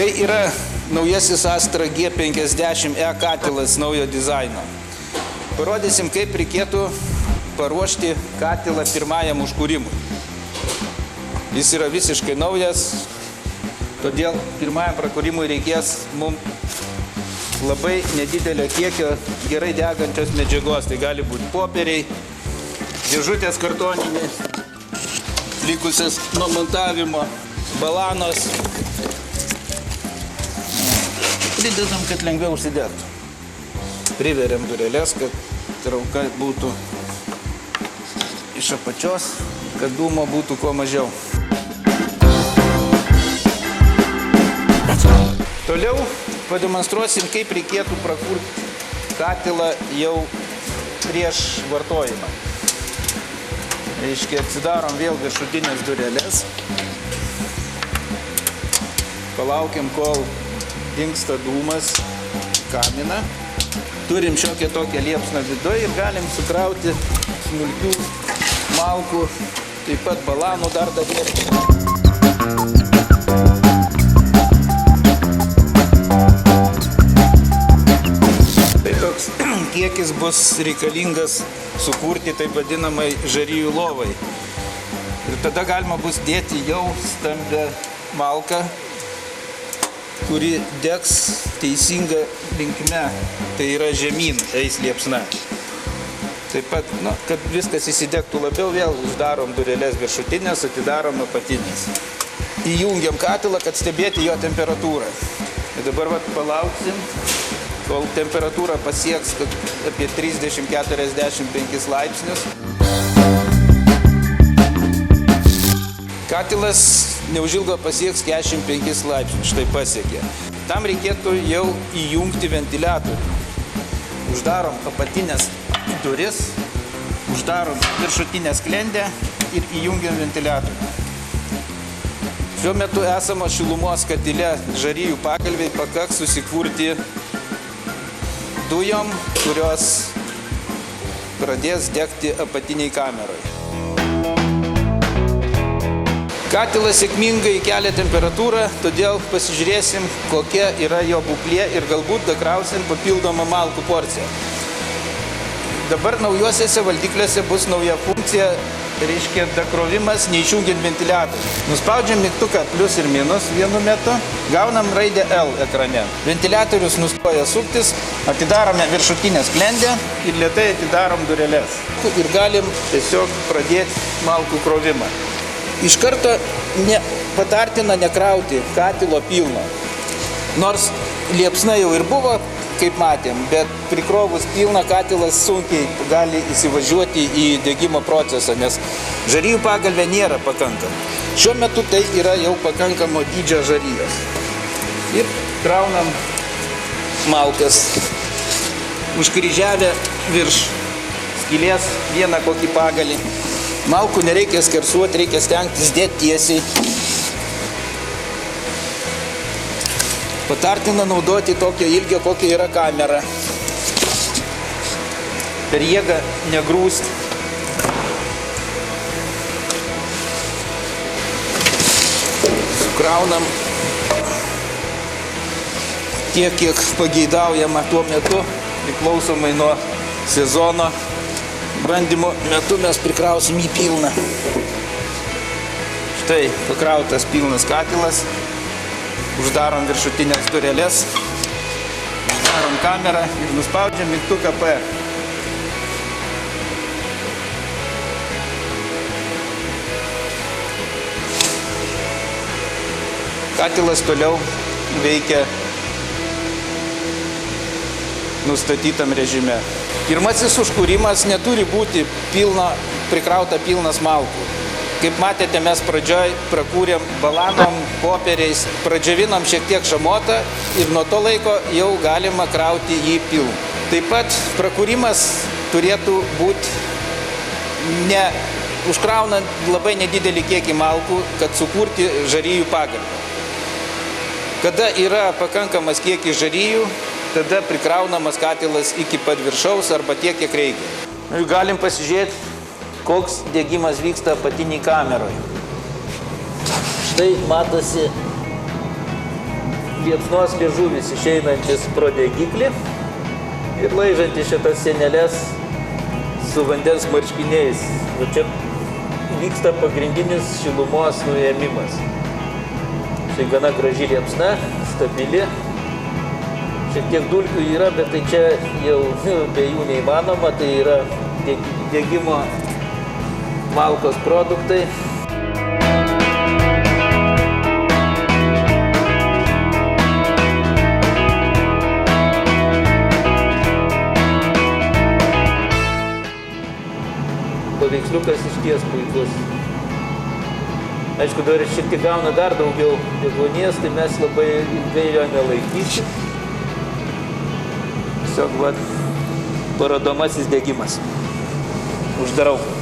Tai yra naujasis Astra G50E katilas naujo dizaino. Parodysim, kaip reikėtų paruošti katilą pirmajam užkūrimui. Jis yra visiškai naujas, todėl pirmajam prakūrimui reikės mums labai nedidelio kiekio gerai degančios medžiagos. Tai gali būti popieriai, dėžutės kartoniniai, likusias nuo montavimo, balanos. Pridedam, kad lengviau užsidėtų. Priveriam dureles, kad trauka būtų iš apačios, kad dūmo būtų kuo mažiau. Toliau pademonstruosim, kaip reikėtų prakurti katilą jau prieš vartojimą. Reiškia, atsidarom vėl viršutinės dureles. Palaukiam, kol dingsta dūmas kaminą. Turim šiokią tokią liepsną viduje ir galim sukrauti smulkių malkų, taip pat balanų dar dadėti. Tai toks kiekis bus reikalingas sukurti taip vadinamai žarijų lovai. Ir tada galima bus dėti jau stambę malką, kuri degs teisinga linkme, tai yra žemyn eis liepsna. Taip pat, kad viskas įsidegtų labiau, vėl uždarom dureles viršutinės, atidarom apatinės. Įjungiam katilą, kad stebėti jo temperatūrą. Ir dabar palauksim, kol temperatūra pasieks apie 30-45 laipsnius. Katilas neužilgo pasieks 45 laipsnius, štai pasiekė. Tam reikėtų jau įjungti ventiliatorių. Uždarom apatinės duris, uždarom viršutinę sklendę ir įjungiam ventiliatorių. Šiuo metu esamo šilumos katile žarijų pagalviai pakaks susikurti dujom, kurios pradės degti apatiniai kamerai. Katilas sėkmingai kelia temperatūrą, todėl pasižiūrėsim, kokia yra jo būklė ir galbūt dakrausim papildomą malkų porciją. Dabar naujuosiuose valdikliuose bus nauja funkcija, reiškia dakrovimas neišjungiant ventiliatorių. Nuspaudžiam mygtuką plius ir minus vienu metu, gaunam raidę L ekrane. Ventiliatorius nustoja suktis, atidarome viršutinę sklendę ir lėtai atidarom dureles. Ir galim tiesiog pradėti malkų krovimą. Iš karto patartina nekrauti katilo pilno. Nors liepsna jau ir buvo, kaip matėm, bet prikrovus pilną katilas sunkiai gali įsivažiuoti į degimo procesą, nes žarijų pagalvė nėra pakankama. Šiuo metu tai yra jau pakankamo dydžio žarijos. Ir kraunam malkas, užkryžiavę virš skylės vieną kokį pagalį. Malkų nereikia skersuoti, reikia stengtis dėti tiesiai. Patartina naudoti tokio ilgio, kokia yra kamera. Per jėgą negrūsti. Sukraunam tiek, kiek pageidaujama tuo metu, priklausomai nuo sezono. Bandymo metu mes prikrausim jį pilną. Štai pakrautas pilnas katilas. Uždarom viršutinės dureles. Uždarom kamerą ir nuspaudžiam mygtuką P. Katilas toliau veikia nustatytam režime. Pirmasis užkūrimas neturi būti prikrauta pilnas malkų. Kaip matėte, mes pradžioj prakūrėm balanom, popieriais, pradžiavinom šiek tiek šamotą ir nuo to laiko jau galima krauti jį pilną. Taip pat prakūrimas turėtų būti užkraunant labai nedidelį kiekį malkų, kad sukurti žarijų pagalvę. Kada yra pakankamas kiekis žarijų, tada prikraunamas katilas iki pat viršaus arba tiek, kiek reikia. Galim pasižiūrėti, koks degimas vyksta apatiniai kameroje. Štai matosi liepsnos liežuvis išeinantis pro degiklį ir laižantis šitas sienelės su vandens marškiniais. O čia vyksta pagrindinis šilumos nuėmimas. Tai gana graži liepsna, stabili. Šiek tiek dulkių yra, bet tai čia jau be jų neįmanoma, tai yra degimo malkos produktai. Paveiksliukas išties puikus. Aišku, dar šiek tiek gauna dar daugiau deguonies, tai mes labai ilgai jo nelaikysim. Tiesiog parodomasis degimas. Uždarau.